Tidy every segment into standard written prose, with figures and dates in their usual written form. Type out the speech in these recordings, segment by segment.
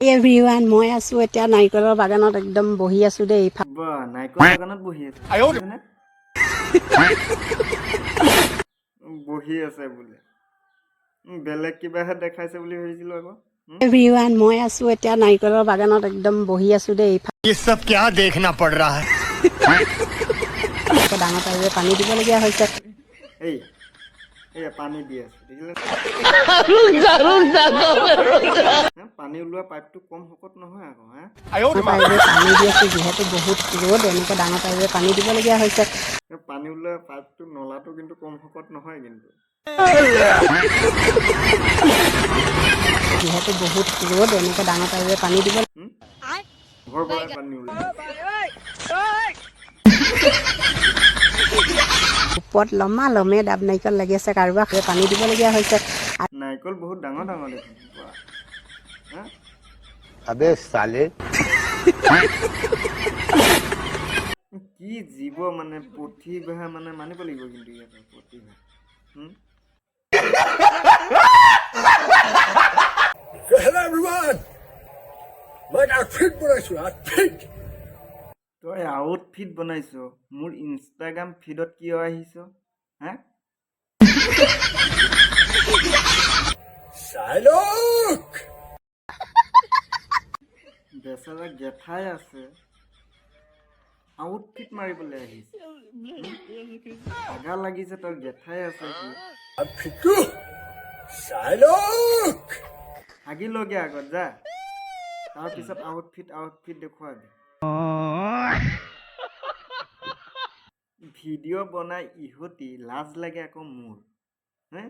Everyone মই আছো এতিয়া নাৰিকলৰ বাগানত একদম বহি আছো দেই বাহ নাৰিকল বাগানত বহি আছে নে? বহি আছে বোলে বেলেগ কিবাহে দেখাইছে বুলি ভাবিছিলো আকৌ এভৰিৱান মই আছো এতিয়া নাৰিকলৰ বাগানত একদম বহি আছো দেই ये सब क्या देखना पड़ रहा है ডাঙৰ পাইপে পানী দিবলগীয়া হৈছে এই এই পানী দি আছে দেখিলে পানী ওলোৱা পাইপটো কম শকত নহয় আকৌ হা পাইপে পানী দি আছো যিহেতু বহুত ৰ'দ এনেকৈ ডাঙৰ পাইপে পানী দিবলগীয়া হৈছে পানী ওলোৱা পাইপটো নলাটো কিন্তু কম শকত নহয় কিন্তু যিহেতু বহুত ৰ'দ এনেকৈ ডাঙৰ পাইপে পানী দিব ঘৰ পৰাই পানী ওলাই ওপৰত লমা লমে ডাব নাৰিকল লাগি আছে কাৰোবাক পানী দিবলগীয়া হৈছে নাৰিকল বহুত ডাঙৰ ডাঙৰ দেখোন বাহ। হা अबे साले কি জীৱ মানে প্ৰতিভা মানে মানিব লাগিব কিন্তু ইয়াতে প্ৰতিভা Hello everyone! Like outfit বনাইছো outfit! তই আউটফিট বনাইছ মোৰ ইনষ্টাগ্ৰাম ফিডত কিয় আহিছ হা Silok! বেচাৰা গেঠাই আছে আউটফিট মাৰিবলৈ আহিছে আগা লাগিছে তোৰ গেঠাই আছে কি Outfitটো Silok! হাগি লগে আগত যা তাৰপিছত আউটফিট দেখুৱাবি ভিডিঅ' বনাই ইহঁতি লাজ লাগে আকৌ মোৰ হে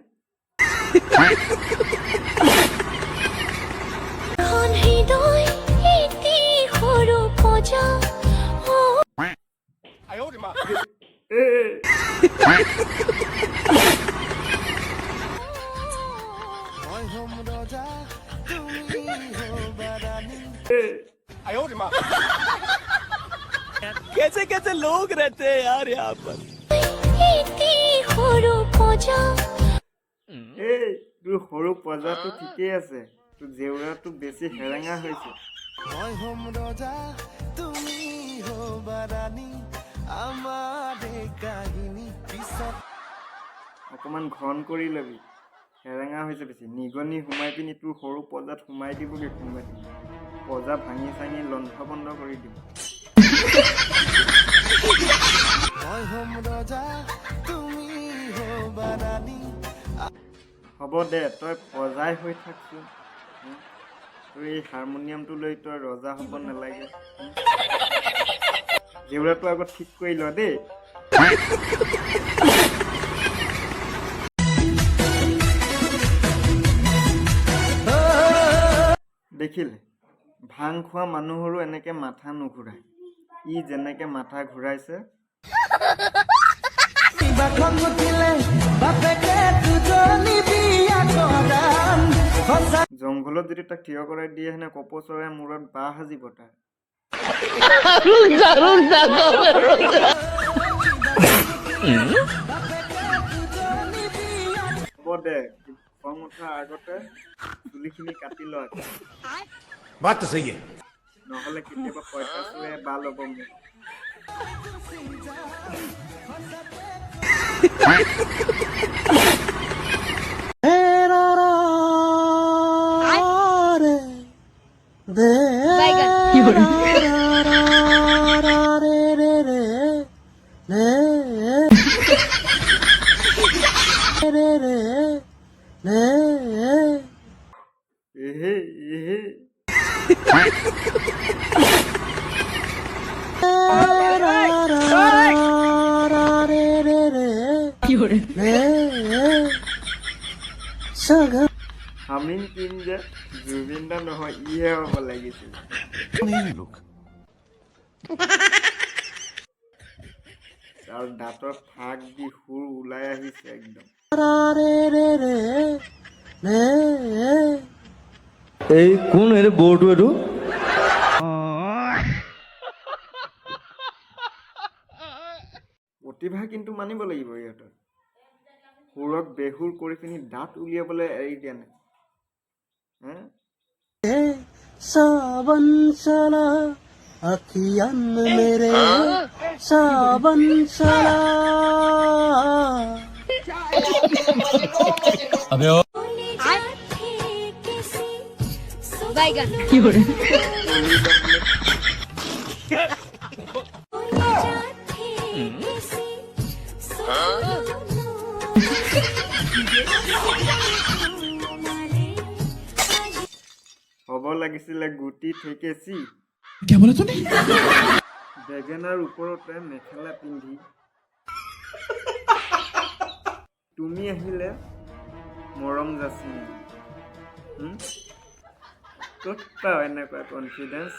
कैसे कैसे लोग रहते हैं यार यहाँ पर এই তোৰ সৰু পজাটো ঠিকেই আছে তোৰ জেউৰাটো বেছি হেৰেঙা হৈছে অকমান ঘন কৰি লবি হেৰেঙা হৈছে বেছি নিগনি সোমাই পিনি তোৰ সৰু পজাত সোমাই দিবগে কোনোবাই পজা ভাঙি চাঙি লণ্ঠ বন্ধ কৰি দিব হ'ব দে তই পজাই হৈ থাকচোন তোৰ এই হাৰমনিয়ামটো লৈ তই ৰজা হ'ব নালাগে জেউৰাটো আগত ঠিক কৰি ল দেই দেখিলে ভাং খোৱা মানুহৰো এনেকে মাথা নুঘূৰাই ই যেনেকে মাথা ঘূৰাইছে জংঘলত যদি তাক থিয় কৰাই দিয়ে হেনে কপৌ চৰাই মূৰত বাঁহ সাজিব তাৰ হ'ব দে খং উঠাৰ আগতে চুলিখিনি কাটি ল बात तो सही है নহ'লে কেতিয়াবা পঁইতাচোৰে বা ল'ব মোক এহে এহে হামিং কিং যে জুবিন দা নহয় ইহে হ'ব লাগিছিল তাৰ দাঁতৰ ফাক দি সুৰ ওলাই আহিছে একদম এই কোন এনে বৰ্ডটো এইটো প্ৰতিভা কিন্তু মানিব লাগিব ইহঁতৰ সুৰক বেহুৰ কৰি পিনি দাঁত উলিয়াবলৈ এৰি দিয়া নাই सावन चला अखियन मेरे सावन चला হ'ব লাগিছিলে গুটি ঠেকেচি বেগেনাৰ ওপৰতে মেখেলা পিন্ধি তুমি আহিলে মৰম যাচি ক'ত পাওঁ এনেকুৱা কনফিডেঞ্চ